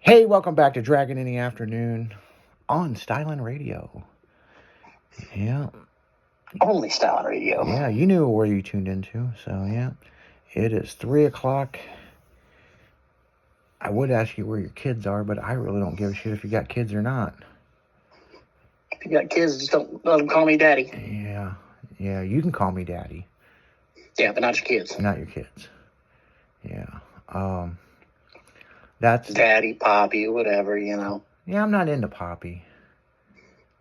Hey, welcome back to Dragon in the Afternoon on Stylin Radio. Yeah, Only Stylin Radio. yeah, you knew where you tuned into, so yeah. It is 3 o'clock. I would ask you where your kids are, but I really don't give a shit if you got kids or not. If you got kids, just don't let them call me daddy. Yeah, you can call me daddy. Yeah, but not your kids. Not your kids. Yeah. That's daddy, poppy, whatever, you know. Yeah, I'm not into Poppy.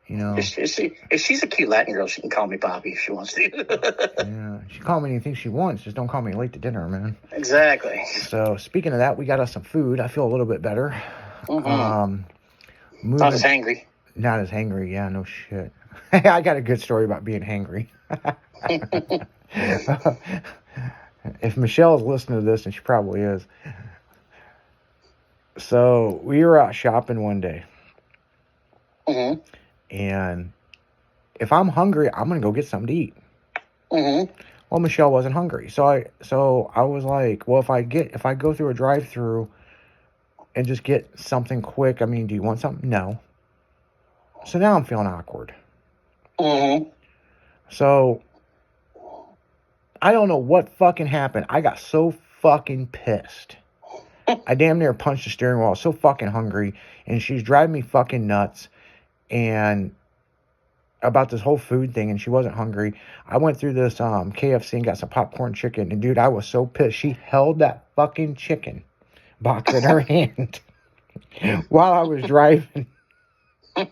You know. If she's a cute Latin girl, she can call me Poppy if she wants to. Yeah, she can call me anything she wants. Just don't call me late to dinner, man. Exactly. So, speaking of that, we got us some food. I feel a little bit better. Mm-hmm. Not as hangry. Not as hangry, yeah, no shit. I got a good story about being hangry. If Michelle's listening to this, and she probably is. So, we were out shopping one day. Mm-hmm. And if I'm hungry, I'm going to go get something to eat. Mm-hmm. Well, Michelle wasn't hungry. So I was like, well, if I go through a drive-through and just get something quick, I mean, do you want something? No. So now I'm feeling awkward. Mm-hmm. So I don't know what fucking happened. I got so fucking pissed. I damn near punched the steering wheel. I was so fucking hungry. And she's driving me fucking nuts. And about this whole food thing. And she wasn't hungry. I went through this KFC and got some popcorn chicken. And dude, I was so pissed. She held that fucking chicken box in her hand while I was driving. I'm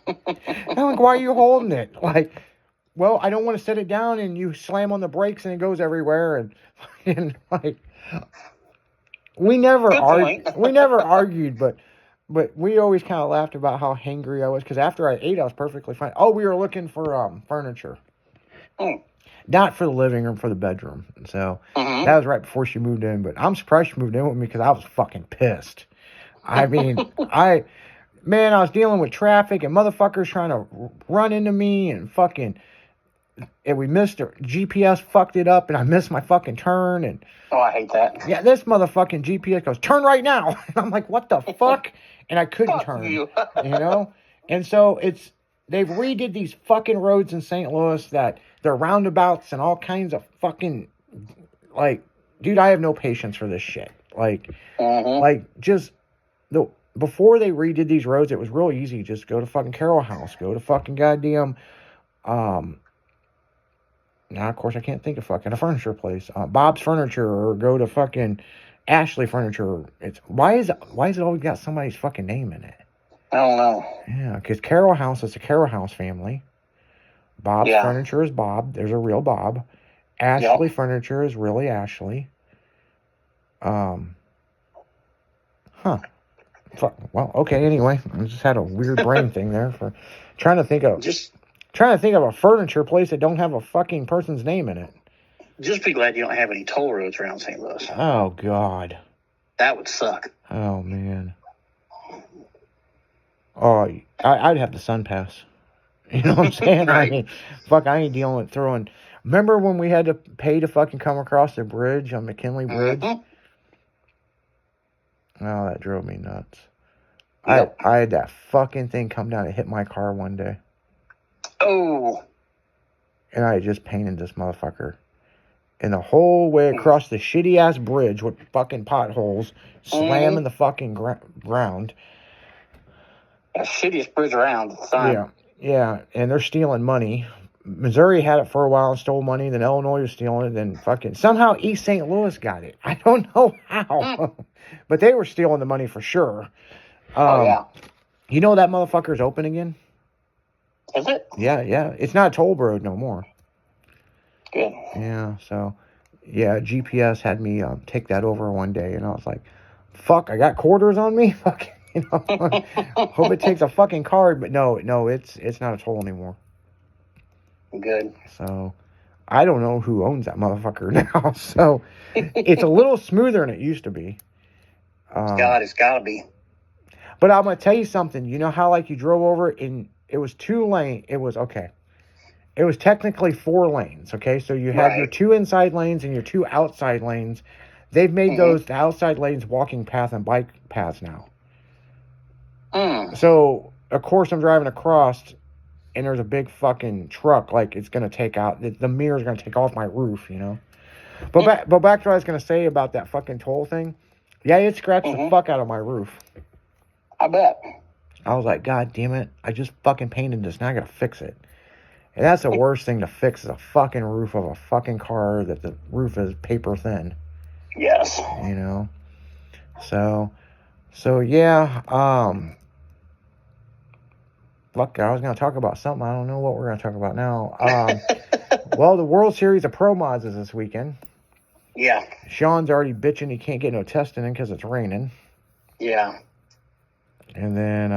like, why are you holding it? Like, well, I don't want to set it down and you slam on the brakes and it goes everywhere. And like... We never argued, but we always kind of laughed about how hangry I was, because after I ate, I was perfectly fine. Oh, we were looking for furniture. Mm. Not for the living room, for the bedroom. So that was right before she moved in, but I'm surprised she moved in with me because I was fucking pissed. I mean, I was dealing with traffic and motherfuckers trying to run into me and fucking... And we missed her. GPS fucked it up, and I missed my fucking turn. And oh, I hate that. Yeah, this motherfucking GPS goes, turn right now. And I'm like, what the fuck? And I couldn't turn. You know? And so they've redid these fucking roads in St. Louis that they're roundabouts and all kinds of fucking, like, dude, I have no patience for this shit. Like, before they redid these roads, it was real easy. Just go to fucking Carroll House. Go to fucking goddamn, now, of course, I can't think of fucking a furniture place. Bob's Furniture, or go to fucking Ashley Furniture. Why is it always got somebody's fucking name in it? I don't know. Yeah, because Carroll House is a Carroll House family. Bob's Furniture is Bob. There's a real Bob. Ashley Furniture is really Ashley. Well, okay, anyway. I just had a weird brain thing there for trying to think of... Trying to think of a furniture place that don't have a fucking person's name in it. Just be glad you don't have any toll roads around St. Louis. Oh, God. That would suck. Oh, man. Oh, I'd have the Sun Pass. You know what I'm saying? Right. I mean, fuck, I ain't dealing with throwing... Remember when we had to pay to fucking come across the bridge on McKinley Bridge? Mm-hmm. Oh, that drove me nuts. Yep. I had that fucking thing come down and hit my car one day. Oh. And I just painted this motherfucker. And the whole way across the shitty-ass bridge with fucking potholes, slamming the fucking ground. The shittiest bridge around at the time. Yeah, and they're stealing money. Missouri had it for a while and stole money. Then Illinois was stealing it. Then fucking... Somehow East St. Louis got it. I don't know how. But they were stealing the money for sure. You know that motherfucker's open again? Is it? Yeah. It's not a toll road no more. Good. Yeah, so... Yeah, GPS had me take that over one day. And I was like, fuck, I got quarters on me? Fuck, you know? Hope it takes a fucking card. But no, it's not a toll anymore. Good. So... I don't know who owns that motherfucker now. So... It's a little smoother than it used to be. It's gotta be. But I'm going to tell you something. You know how, like, you drove over and it was 2 lane. It was, okay. It was technically 4 lanes, okay? So you have your 2 inside lanes and your 2 outside lanes. They've made those, the outside lanes, walking path and bike paths now. So, of course, I'm driving across, and there's a big fucking truck, like, it's going to take out, the mirror's going to take off my roof, you know? But back to what I was going to say about that fucking toll thing. Yeah, it scratched the fuck out of my roof. I bet. I was like, God damn it, I just fucking painted this, now I gotta fix it. And that's the worst thing to fix, is a fucking roof of a fucking car that the roof is paper thin. Yes. You know? So yeah, fuck, I was gonna talk about something, I don't know what we're gonna talk about now. Well, the World Series of Pro Mods is this weekend. Yeah. Sean's already bitching he can't get no testing in because it's raining. Yeah. And then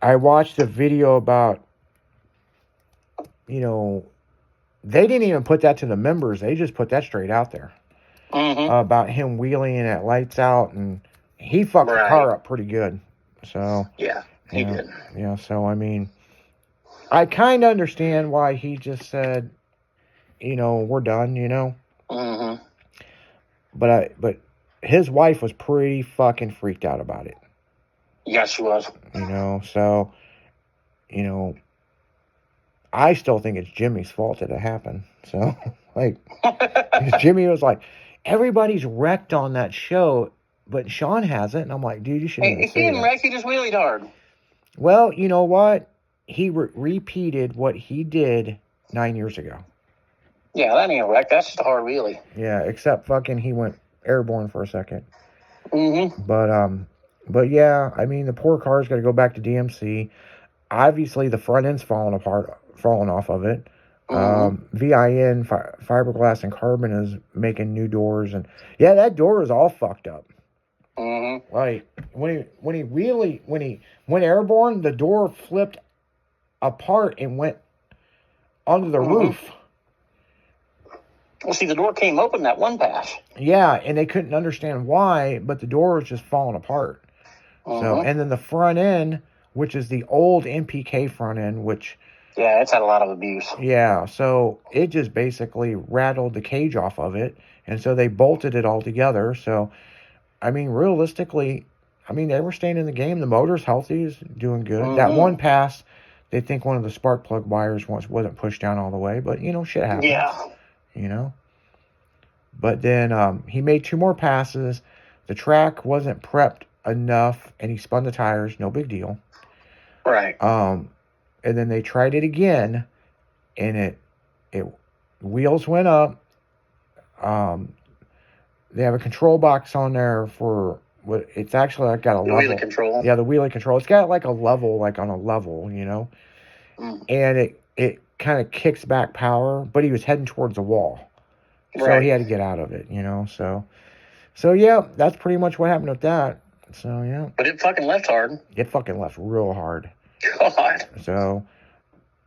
I watched a video about, you know, they didn't even put that to the members. They just put that straight out there. About him wheeling at lights out, and he fucked the car up pretty good. So yeah, he did. Yeah, so I mean, I kind of understand why he just said, you know, we're done, you know. But his wife was pretty fucking freaked out about it. Yes, she was. You know, so, you know, I still think it's Jimmy's fault that it happened. So, like, Jimmy was like, everybody's wrecked on that show, but Sean hasn't. And I'm like, dude, you shouldn't even say that. He didn't wreck, he just wheelied hard. Well, you know what? He repeated what he did 9 years ago. Yeah, that ain't a wreck. That's just a hard wheelie. Yeah, except fucking he went airborne for a second. But yeah, I mean, the poor car's got to go back to DMC. Obviously, the front end's falling off of it. VIN, fiberglass and carbon, is making new doors, and yeah, that door is all fucked up. Like when he went airborne, the door flipped apart and went onto the roof. Well, see, the door came open that one pass. Yeah, and they couldn't understand why, but the door was just falling apart. So, and then the front end, which is the old MPK front end, which... Yeah, it's had a lot of abuse. Yeah, so it just basically rattled the cage off of it, and so they bolted it all together. So, I mean, realistically, I mean, they were staying in the game. The motor's healthy, is doing good. That one pass, they think one of the spark plug wires wasn't pushed down all the way, but, you know, shit happens. Yeah. You know? But then he made 2 more passes. The track wasn't prepped enough, and he spun the tires. No big deal. Right. And then they tried it again, and it wheels went up. They have a control box on there for what it's actually like got a level. Wheelie control. Yeah, the wheelie control. It's got like a level, like on a level, you know. And it kind of kicks back power, but he was heading towards the wall. So he had to get out of it, you know. So yeah, that's pretty much what happened with that. So yeah. But it fucking left hard. It fucking left real hard. God. So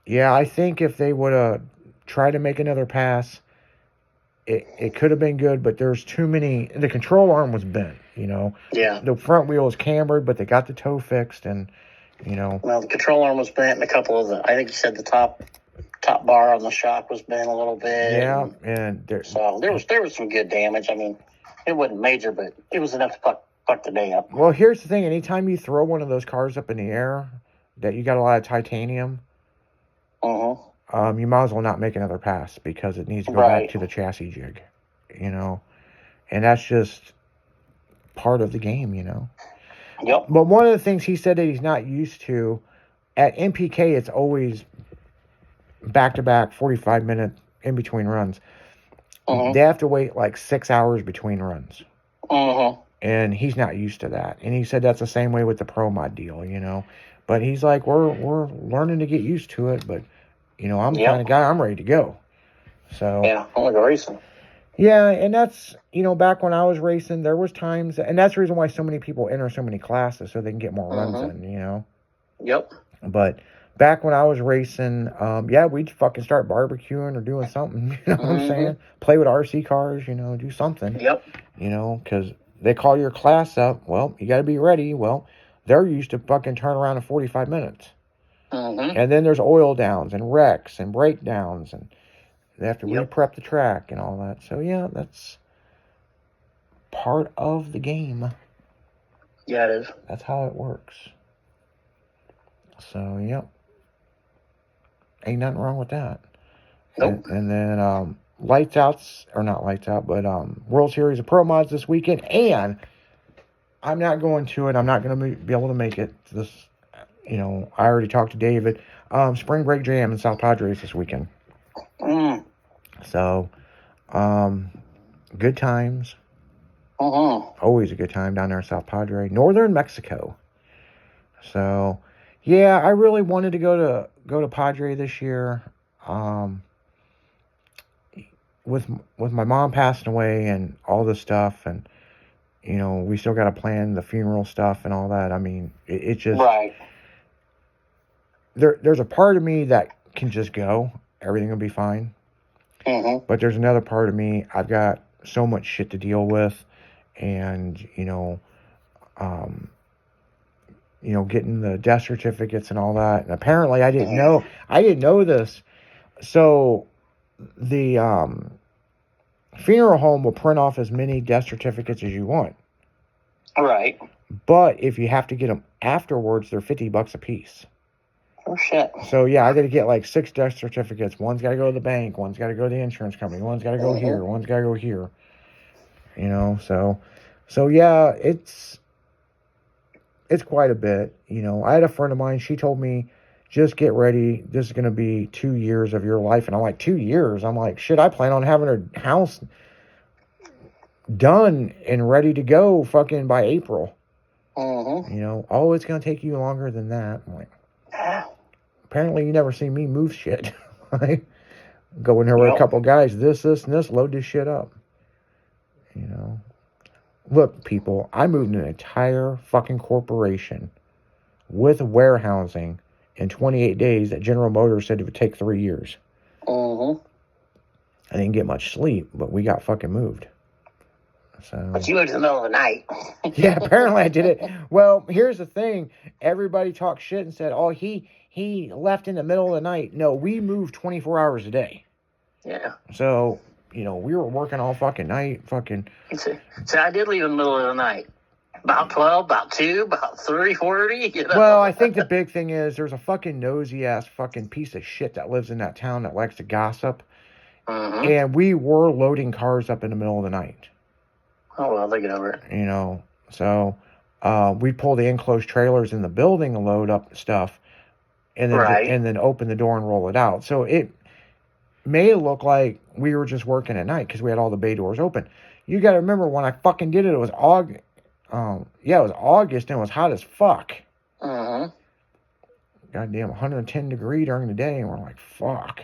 yeah, I think if they would have tried to make another pass, it could have been good, but there's too many. The control arm was bent, you know. Yeah. The front wheel was cambered, but they got the toe fixed, and you know. Well, the control arm was bent, and a couple of I think you said the top bar on the shock was bent a little bit. Yeah, and so there was some good damage. I mean, it wasn't major, but it was enough to fuck the day up. Well, here's the thing: anytime you throw one of those cars up in the air, that you got a lot of titanium, you might as well not make another pass, because it needs to go back to the chassis jig, you know, and that's just part of the game, you know. Yep. But one of the things he said that he's not used to at MPK, it's always back-to-back 45-minute in between runs. They have to wait like 6 hours between runs. And he's not used to that. And he said that's the same way with the Pro Mod deal, you know. But he's like, we're learning to get used to it, but you know, I'm the kind of guy, I'm ready to go. So yeah, I want to go racing. Yeah, and that's, you know, back when I was racing, there was times, and that's the reason why so many people enter so many classes, so they can get more runs in, you know. Yep. But back when I was racing, yeah, we'd fucking start barbecuing or doing something, you know what I'm saying? Play with RC cars, you know, do something. Yep. You know, because they call your class up, well, you got to be ready. Well, they're used to fucking turn around in 45 minutes. And then there's oil downs and wrecks and breakdowns, and they have to re-prep the track and all that. So, yeah, that's part of the game. Yeah, it is. That's how it works. So, yep. Ain't nothing wrong with that. Nope. And then lights outs, or not lights out, but World Series of Pro Mods this weekend. And I'm not going to it. I'm not going to be able to make it. This, I already talked to David. Spring Break Jam in South Padres this weekend. So, good times. Always a good time down there in South Padre, northern Mexico. So, yeah, I really wanted to go to Padre this year. With my mom passing away and all this stuff, and we still got to plan the funeral stuff and all that. I mean, it just right. There's a part of me that can just go. Everything will be fine. But there's another part of me. I've got so much shit to deal with, and getting the death certificates and all that. And apparently, I didn't know this. So the funeral home will print off as many death certificates as you want. Right. But if you have to get them afterwards, they're $50 a piece. Oh, shit. So, yeah, I got to get like 6 death certificates. One's got to go to the bank. One's got to go to the insurance company. One's got to go here. One's got to go here. So yeah, it's quite a bit. I had a friend of mine. She told me, just get ready. This is going to be 2 years of your life. And I'm like, 2 years? I'm like, shit, I plan on having her house done and ready to go fucking by April. Oh, it's going to take you longer than that. I'm like, apparently you never seen me move shit. Go in there with a couple guys, this, and this, load this shit up. Look, people, I moved an entire fucking corporation with warehousing in 28 days that General Motors said it would take 3 years. I didn't get much sleep, but we got fucking moved. So. But you went in the middle of the night. Yeah, apparently I did it. Well, here's the thing. Everybody talked shit and said, oh, he left in the middle of the night. No, we moved 24 hours a day. Yeah. So, we were working all fucking night, fucking. So I did leave in the middle of the night. About 12, about 2, about 3:40. Well, I think the big thing is there's a fucking nosy-ass fucking piece of shit that lives in that town that likes to gossip. And we were loading cars up in the middle of the night. Oh, well, they get over it. So we'd pull the enclosed trailers in the building and load up stuff. And then open the door and roll it out. So it may look like we were just working at night because we had all the bay doors open. You got to remember when I fucking did it, it was August. It was August and it was hot as fuck. Goddamn, 110 degree during the day, and we're like, fuck.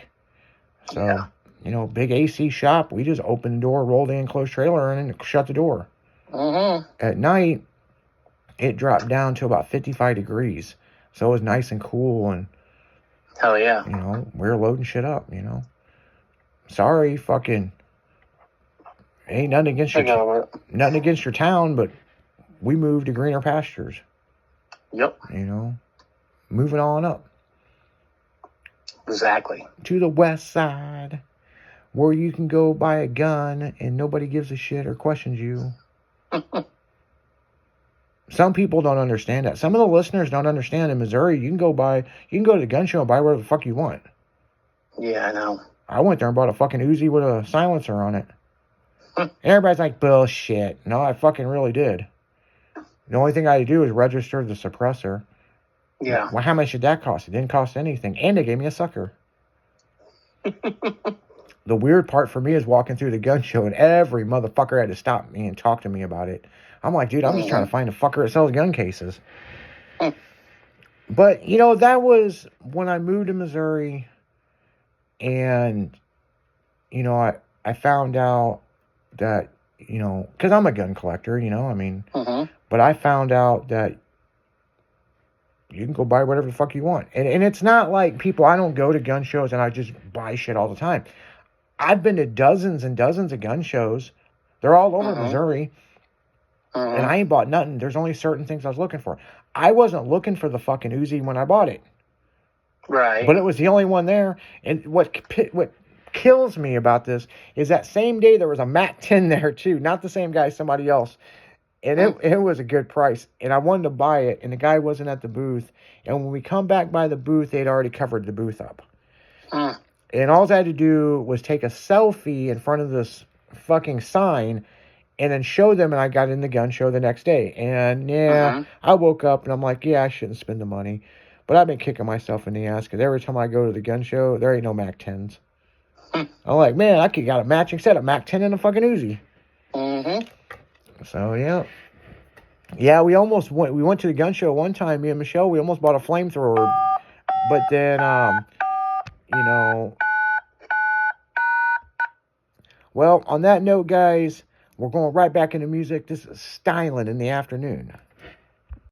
So, big AC shop. We just opened the door, rolled the enclosed trailer in, and shut the door. At night, it dropped down to about 55 degrees. So it was nice and cool, and hell yeah. We were loading shit up, Sorry, fucking ain't nothing against your town, but we moved to greener pastures. Yep. Moving on up. Exactly. To the west side, where you can go buy a gun and nobody gives a shit or questions you. Some people don't understand that. Some of the listeners don't understand. In Missouri, you can go to the gun show and buy whatever the fuck you want. Yeah, I know. I went there and bought a fucking Uzi with a silencer on it. And everybody's like, bullshit. No, I fucking really did. The only thing I had to do was register the suppressor. Yeah. Well, how much did that cost? It didn't cost anything. And they gave me a sucker. The weird part for me is walking through the gun show and every motherfucker had to stop me and talk to me about it. I'm like, dude, I'm just trying to find a fucker that sells gun cases. But, that was when I moved to Missouri. And, I found out that, because I'm a gun collector, but I found out that you can go buy whatever the fuck you want. And it's not like I don't go to gun shows and I just buy shit all the time. I've been to dozens and dozens of gun shows. They're all over Missouri. And I ain't bought nothing. There's only certain things I was looking for. I wasn't looking for the fucking Uzi when I bought it. Right. But it was the only one there. And what kills me about this is that same day there was a MAC-10 there too. Not the same guy, somebody else. And it was a good price. And I wanted to buy it, and the guy wasn't at the booth. And when we come back by the booth, they'd already covered the booth up. And all I had to do was take a selfie in front of this fucking sign and then show them, and I got in the gun show the next day. And I woke up and I'm like, yeah, I shouldn't spend the money. But I've been kicking myself in the ass because every time I go to the gun show, there ain't no Mac 10s. I'm like, man, I could got a matching set of Mac 10 and a fucking Uzi. So, yeah. Yeah, we went to the gun show one time, me and Michelle, we almost bought a flamethrower. But then, well, on that note, guys, we're going right back into music. This is Styling in the Afternoon.